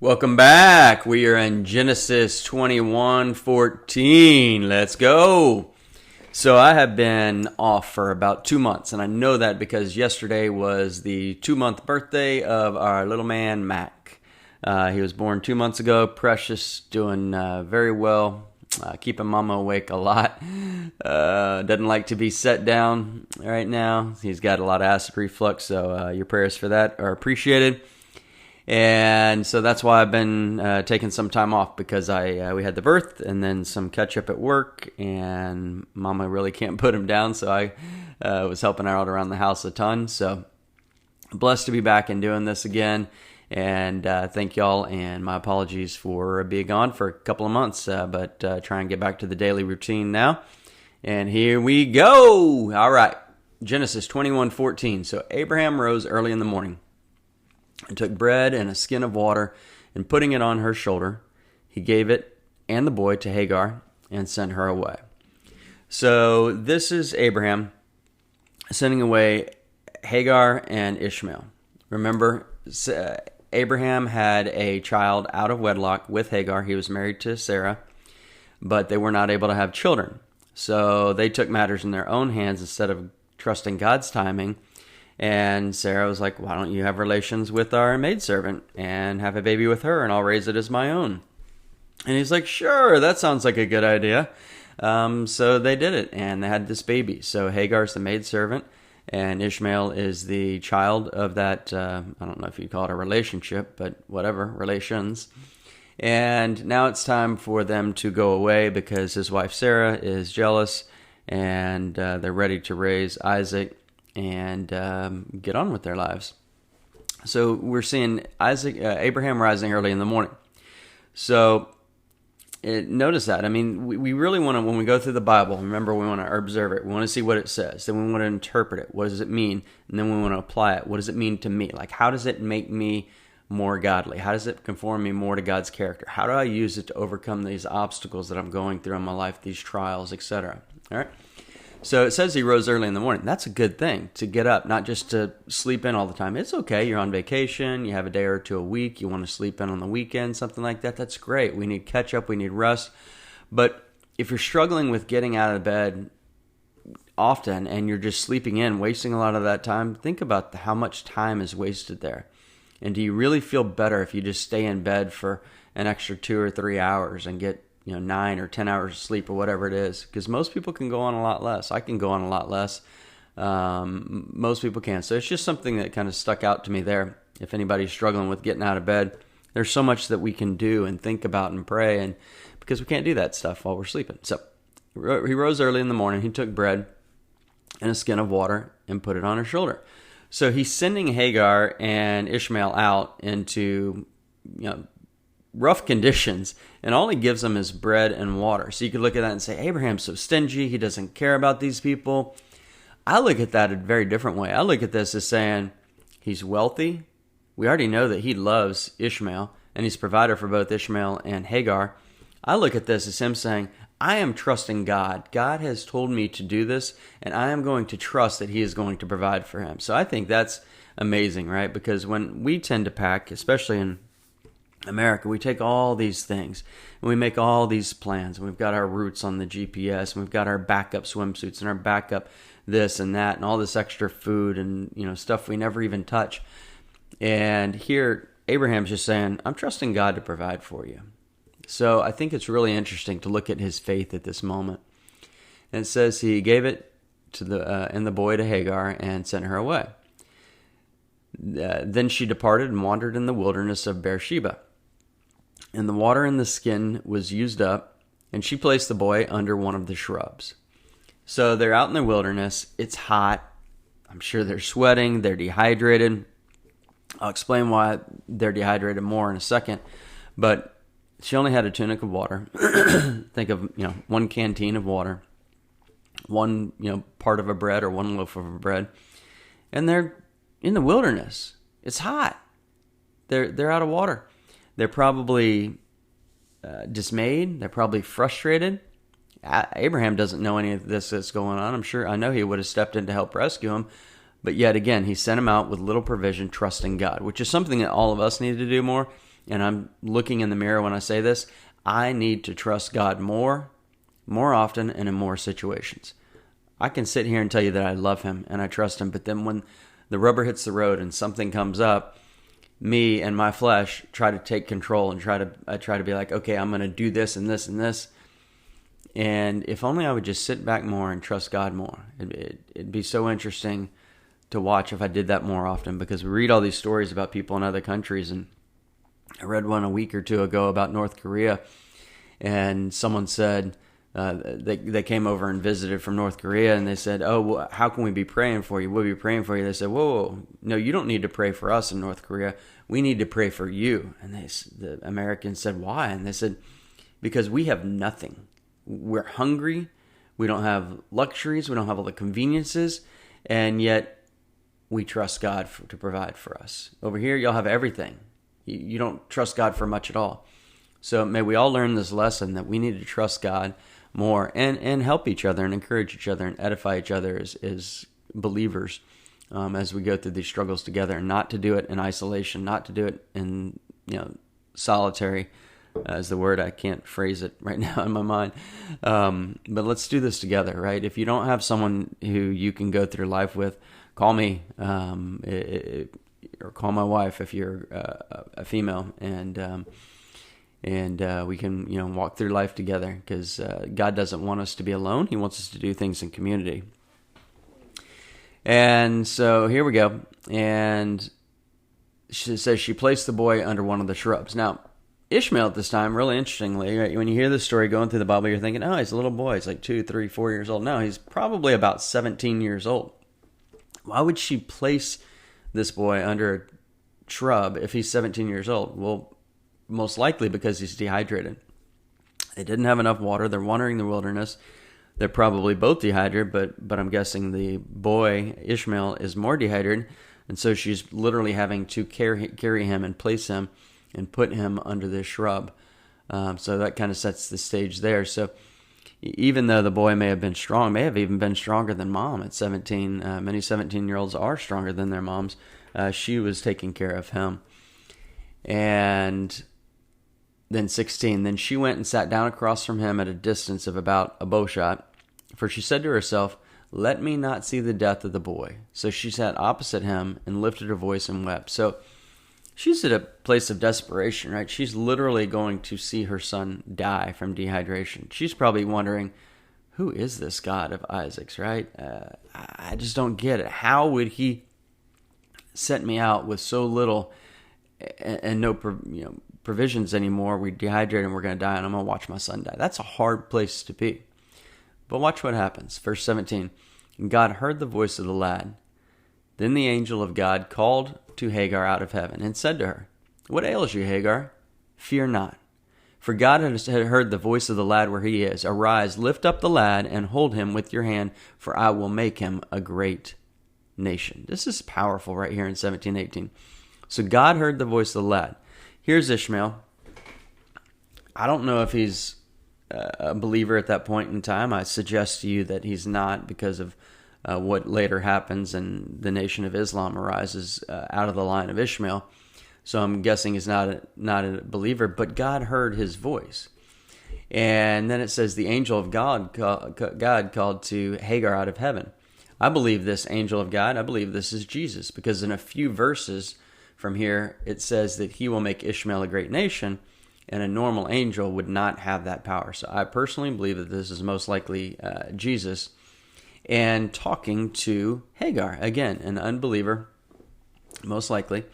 Welcome back. We are in Genesis 21:14. Let's go. So I have been off for about 2 months, and I know that because yesterday was the 2-month birthday of our little man, Mac. He was born 2 months ago. Precious, doing very well, keeping mama awake a lot. Doesn't like to be set down right now. He's got a lot of acid reflux, so your prayers for that are appreciated. And so that's why I've been taking some time off, because we had the birth and then some catch up at work, and Mama really can't put him down, so I was helping her out around the house a ton. So blessed to be back and doing this again, and thank y'all, and my apologies for being gone for a couple of months, but try and get back to the daily routine now. And here we go. All right, Genesis 21:14. So Abraham rose early in the morning and took bread and a skin of water, and putting it on her shoulder, he gave it and the boy to Hagar and sent her away. So this is Abraham sending away Hagar and Ishmael. Remember, Abraham had a child out of wedlock with Hagar. He was married to Sarah, but they were not able to have children. So they took matters in their own hands instead of trusting God's timing. And Sarah was like, why don't you have relations with our maidservant and have a baby with her, and I'll raise it as my own. And he's like, sure, that sounds like a good idea. So they did it, and they had this baby. So Hagar's the maidservant, and Ishmael is the child of that, I don't know if you call it a relationship, but whatever, relations. And now it's time for them to go away because his wife Sarah is jealous, and they're ready to raise Isaac and get on with their lives. So we're seeing Abraham rising early in the morning. So notice that. I mean, we really want to, when we go through the Bible, remember, we want to observe it. We want to see what it says. Then we want to interpret it. What does it mean? And then we want to apply it. What does it mean to me? Like, how does it make me more godly? How does it conform me more to God's character? How do I use it to overcome these obstacles that I'm going through in my life, these trials, etc.? All right. So it says he rose early in the morning. That's a good thing, to get up, not just to sleep in all the time. It's okay. You're on vacation. You have a day or two a week. You want to sleep in on the weekend, something like that. That's great. We need catch up. We need rest. But if you're struggling with getting out of bed often and you're just sleeping in, wasting a lot of that time, think about how much time is wasted there. And do you really feel better if you just stay in bed for an extra 2 or 3 hours and get 9 or 10 hours of sleep or whatever it is? Because most people can go on a lot less. I can go on a lot less. Most people can. So it's just something that kind of stuck out to me there. If anybody's struggling with getting out of bed, there's so much that we can do and think about and pray, and because we can't do that stuff while we're sleeping. So he rose early in the morning. He took bread and a skin of water and put it on her shoulder. So he's sending Hagar and Ishmael out into rough conditions, and all he gives them is bread and water. So you could look at that and say, Abraham's so stingy, he doesn't care about these people. I look at that a very different way. I look at this as saying he's wealthy. We already know that he loves Ishmael, and he's provider for both Ishmael and Hagar. I look at this as him saying, I am trusting God. God has told me to do this, and I am going to trust that he is going to provide for him. So I think that's amazing, right? Because when we tend to pack, especially in America, we take all these things and we make all these plans, and we've got our routes on the GPS, and we've got our backup swimsuits and our backup this and that and all this extra food and stuff we never even touch. And here Abraham's just saying, I'm trusting God to provide for you. So I think it's really interesting to look at his faith at this moment. And it says he gave it to the boy to Hagar and sent her away. Then she departed and wandered in the wilderness of Beersheba. And the water in the skin was used up, and she placed the boy under one of the shrubs. So they're out in the wilderness. It's hot. I'm sure they're sweating. They're dehydrated. I'll explain why they're dehydrated more in a second. But she only had a tunic of water. Think of, one canteen of water, one, part of a bread or one loaf of a bread. And they're in the wilderness. It's hot. They're out of water. They're probably dismayed. They're probably frustrated. Abraham doesn't know any of this that's going on. I know he would have stepped in to help rescue him. But yet again, he sent him out with little provision, trusting God, which is something that all of us need to do more, and I'm looking in the mirror when I say this, I need to trust God more often, and in more situations. I can sit here and tell you that I love him and I trust him, but then when the rubber hits the road and something comes up, me and my flesh try to take control and I try to be like, okay, I'm going to do this and this and this. And if only I would just sit back more and trust God more. It'd be so interesting to watch if I did that more often, because we read all these stories about people in other countries. And I read one a week or two ago about North Korea, and someone said, they came over and visited from North Korea, and they said, oh, well, how can we be praying for you? We'll be praying for you. They said, whoa, no, you don't need to pray for us in North Korea. We need to pray for you. And the Americans said, why? And they said, because we have nothing. We're hungry. We don't have luxuries. We don't have all the conveniences. And yet we trust God to provide for us. Over here, y'all have everything. You don't trust God for much at all. So may we all learn this lesson that we need to trust God more and help each other and encourage each other and edify each other as believers as we go through these struggles together, and not to do it in isolation, not to do it in solitary, is the word. I can't phrase it right now in my mind. But let's do this together, right? If you don't have someone who you can go through life with, call me or call my wife if you're a female, and we can walk through life together, because God doesn't want us to be alone. He wants us to do things in community. And so here we go. And she says she placed the boy under one of the shrubs. Now, Ishmael at this time, really interestingly, right, when you hear this story going through the Bible, you're thinking, oh, he's a little boy. He's like 2, 3, 4 years old. No, he's probably about 17 years old. Why would she place this boy under a shrub if he's 17 years old? Well, most likely because he's dehydrated. They didn't have enough water. They're wandering the wilderness. They're probably both dehydrated, but I'm guessing the boy, Ishmael, is more dehydrated. And so she's literally having to carry him and place him and put him under this shrub. So that kind of sets the stage there. So even though the boy may have been strong, may have even been stronger than mom at 17, many 17-year-olds are stronger than their moms, she was taking care of him. And then 16, then she went and sat down across from him at a distance of about a bow shot, for she said to herself, let me not see the death of the boy. So she sat opposite him and lifted her voice and wept. So she's at a place of desperation, right? She's literally going to see her son die from dehydration. She's probably wondering, who is this God of Isaac's, right? I just don't get it. How would he set me out with so little and no provisions anymore? We dehydrate and we're going to die, and I'm going to watch my son die. That's a hard place to be. But watch what happens. Verse 17, and God heard the voice of the lad. Then the angel of God called to Hagar out of heaven and said to her, what ails you, Hagar? Fear not, for God had heard the voice of the lad where he is. Arise, lift up the lad, and hold him with your hand, for I will make him a great nation. This is powerful right here in 17:18. So God heard the voice of the lad. Here's Ishmael. I don't know if he's a believer at that point in time. I suggest to you that he's not, because of what later happens, and the Nation of Islam arises out of the line of Ishmael. So I'm guessing he's not a believer, but God heard his voice. And then it says the angel of God called to Hagar out of heaven. I believe this angel of God, I believe this is Jesus, because in a few verses from here, it says that he will make Ishmael a great nation, and a normal angel would not have that power. So I personally believe that this is most likely Jesus, and talking to Hagar, again, an unbeliever, most likely,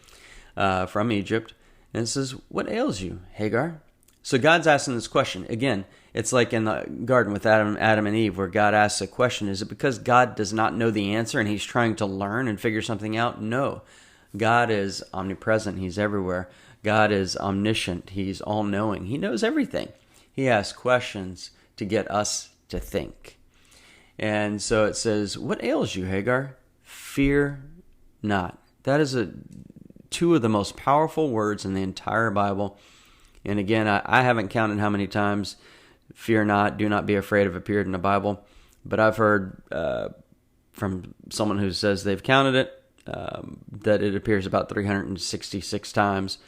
from Egypt. And it says, what ails you, Hagar? So God's asking this question. Again, it's like in the garden with Adam and Eve, where God asks a question. Is it because God does not know the answer and he's trying to learn and figure something out? No. God is omnipresent. He's everywhere. God is omniscient. He's all-knowing. He knows everything. He asks questions to get us to think. And so it says, what ails you, Hagar? Fear not. That is two of the most powerful words in the entire Bible. And again, I haven't counted how many times fear not, do not be afraid have appeared in the Bible. But I've heard from someone who says they've counted it, that it appears about 366 times,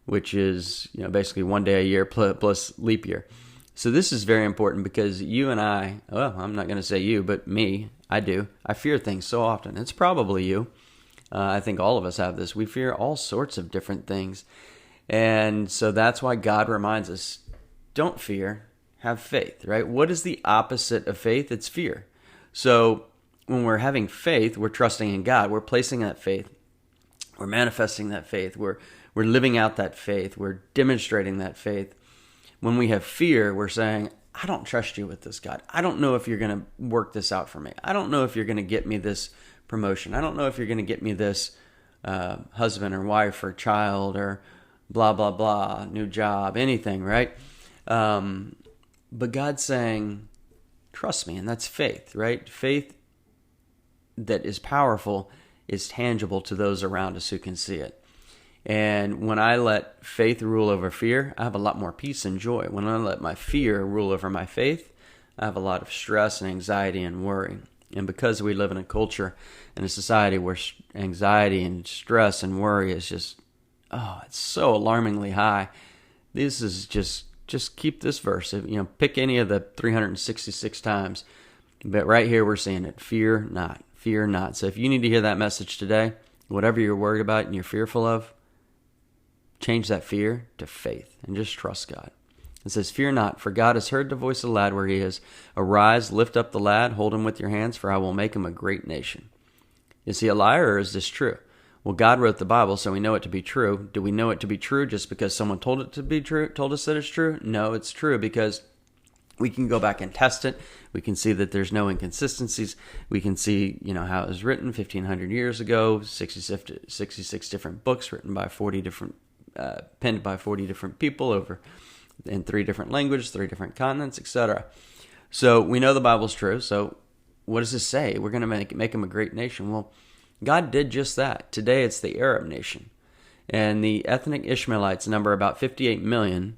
which is basically 1 day a year plus leap year. So this is very important because you and I, well, I'm not going to say you, but me, I do. I fear things so often. It's probably you. I think all of us have this. We fear all sorts of different things. And so that's why God reminds us, don't fear, have faith, right? What is the opposite of faith? It's fear. So when we're having faith, we're trusting in God. We're placing that faith. We're manifesting that faith. We're living out that faith. We're demonstrating that faith. When we have fear, we're saying, I don't trust you with this, God. I don't know if you're going to work this out for me. I don't know if you're going to get me this promotion. I don't know if you're going to get me this husband or wife or child or blah, blah, blah, new job, anything, right? But God's saying, trust me, and that's faith, right? Faith that is powerful is tangible to those around us who can see it. And when I let faith rule over fear, I have a lot more peace and joy. When I let my fear rule over my faith, I have a lot of stress and anxiety and worry. And because we live in a culture and a society where anxiety and stress and worry is just, it's so alarmingly high, this is just keep this verse. Pick any of the 366 times. But right here we're seeing it. Fear not. Fear not. So if you need to hear that message today, whatever you're worried about and you're fearful of, change that fear to faith and just trust God. It says, fear not, for God has heard the voice of the lad where he is. Arise, lift up the lad, hold him with your hands, for I will make him a great nation. Is he a liar or is this true? Well, God wrote the Bible, so we know it to be true. Do we know it to be true just because someone told it to be true, told us that it's true? No, it's true because we can go back and test it. We can see that there's no inconsistencies. We can see, how it was written 1,500 years ago, 66 different books written by 40 different penned by 40 different people over in 3 different languages, 3 different continents, etc. So we know the Bible's true. So what does this say? We're going to make him a great nation. Well, God did just that. Today it's the Arab nation. And the ethnic Ishmaelites number about 58 million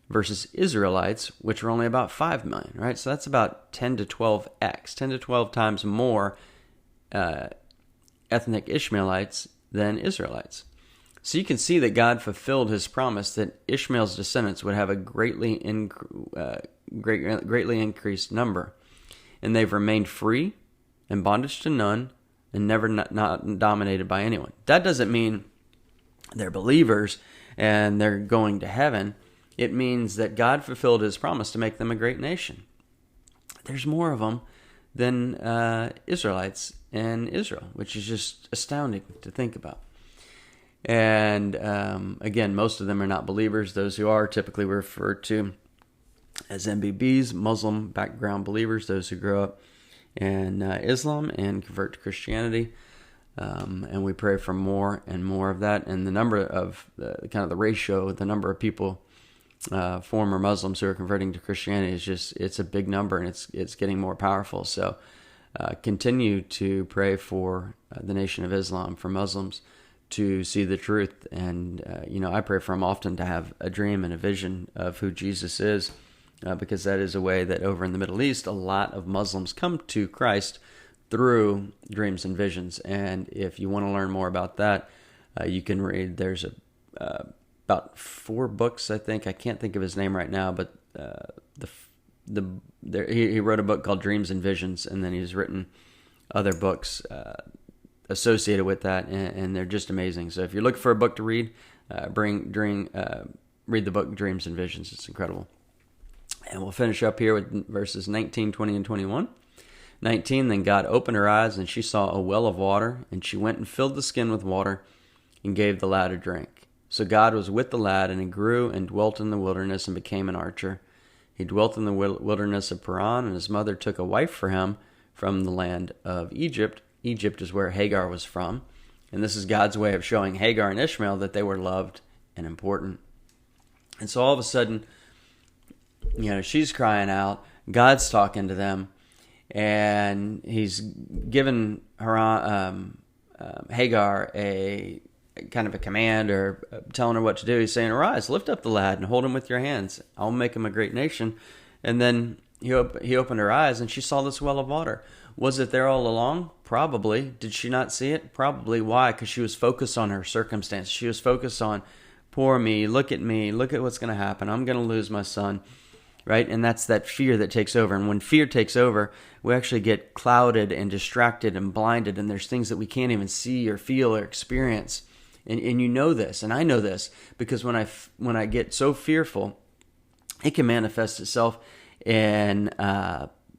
versus Israelites, which are only about 5 million, right? So that's about 10 to 12x, 10 to 12 times more ethnic Ishmaelites than Israelites. So you can see that God fulfilled his promise that Ishmael's descendants would have a greatly increased number. And they've remained free and bondage to none and never not dominated by anyone. That doesn't mean they're believers and they're going to heaven. It means that God fulfilled his promise to make them a great nation. There's more of them than Israelites in Israel, which is just astounding to think about. And again, most of them are not believers. Those who are typically referred to as MBBs, Muslim background believers, those who grow up in Islam and convert to Christianity. And we pray for more and more of that. And the number of, the ratio, the number of people, former Muslims who are converting to Christianity it's a big number, and it's getting more powerful. So continue to pray for the Nation of Islam, for Muslims to see the truth. And, I pray for them often to have a dream and a vision of who Jesus is, because that is a way that over in the Middle East, a lot of Muslims come to Christ through dreams and visions. And if you want to learn more about that, you can read, there's about 4 books, I think. I can't think of his name right now, but he wrote a book called Dreams and Visions, and then he's written other books associated with that, and they're just amazing. So if you're looking for a book to read, read the book Dreams and Visions. It's incredible. And we'll finish up here with verses 19, 20, and 21. 19, then God opened her eyes, and she saw a well of water, and she went and filled the skin with water and gave the lad a drink. So God was with the lad, and he grew and dwelt in the wilderness and became an archer. He dwelt in the wilderness of Paran, and his mother took a wife for him from the land of Egypt. Egypt is where Hagar was from. And this is God's way of showing Hagar and Ishmael that they were loved and important. And so all of a sudden, she's crying out. God's talking to them. And he's given her, Hagar a kind of a command, or telling her what to do. He's saying, arise, lift up the lad and hold him with your hands. I'll make him a great nation. And then he opened her eyes, and she saw this well of water. Was it there all along? Probably. Did she not see it? Probably. Why? Because she was focused on her circumstance. She was focused on poor me, look at what's going to happen. I'm going to lose my son, right? And that's that fear that takes over. And when fear takes over, we actually get clouded and distracted and blinded, and there's things that we can't even see or feel or experience. And you know this, and I know this, because when I get so fearful, it can manifest itself in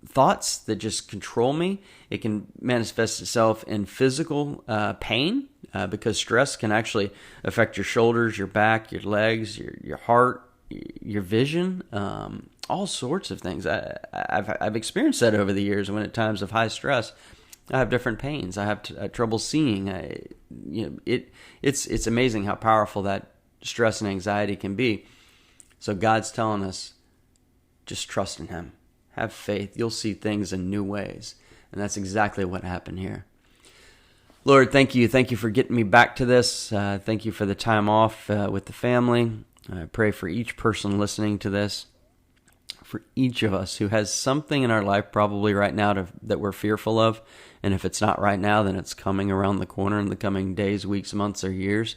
thoughts that just control me. It can manifest itself in physical pain, because stress can actually affect your shoulders, your back, your legs, your heart, your vision, all sorts of things. I've experienced that over the years. When at times of high stress, I have different pains. I have trouble seeing. It's amazing how powerful that stress and anxiety can be. So God's telling us, just trust in Him. Have faith. You'll see things in new ways. And that's exactly what happened here. Lord, thank you. Thank you for getting me back to this. Thank you for the time off with the family. I pray for each person listening to this, for each of us who has something in our life probably right now that we're fearful of. And if it's not right now, then it's coming around the corner in the coming days, weeks, months, or years.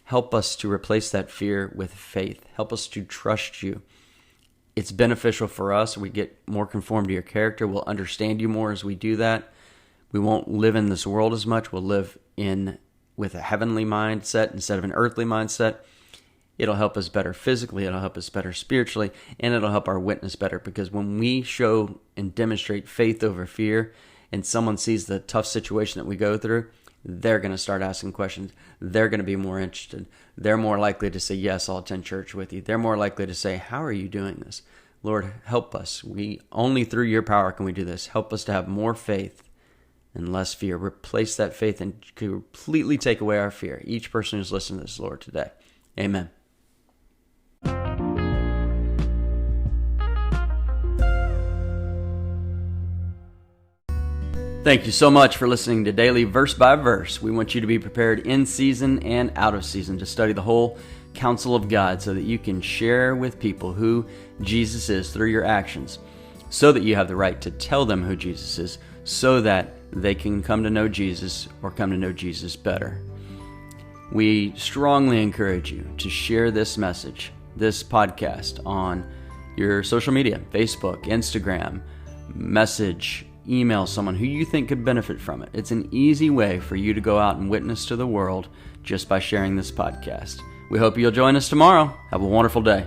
Help us to replace that fear with faith. Help us to trust you. It's beneficial for us. We get more conformed to your character. We'll understand you more as we do that. We won't live in this world as much. We'll live with a heavenly mindset instead of an earthly mindset. It'll help us better physically. It'll help us better spiritually. And it'll help our witness better, because when we show and demonstrate faith over fear, and someone sees the tough situation that we go through, they're going to start asking questions. They're going to be more interested. They're more likely to say, yes, I'll attend church with you. They're more likely to say, how are you doing this? Lord, help us. Only through your power can we do this. Help us to have more faith and less fear. Replace that faith and completely take away our fear. Each person who's listening to this, Lord, today. Amen. Thank you so much for listening to Daily Verse by Verse. We want you to be prepared in season and out of season to study the whole counsel of God so that you can share with people who Jesus is through your actions, so that you have the right to tell them who Jesus is, so that they can come to know Jesus or come to know Jesus better. We strongly encourage you to share this message, this podcast, on your social media, Facebook, Instagram, message, email someone who you think could benefit from it. It's an easy way for you to go out and witness to the world just by sharing this podcast. We hope you'll join us tomorrow. Have a wonderful day.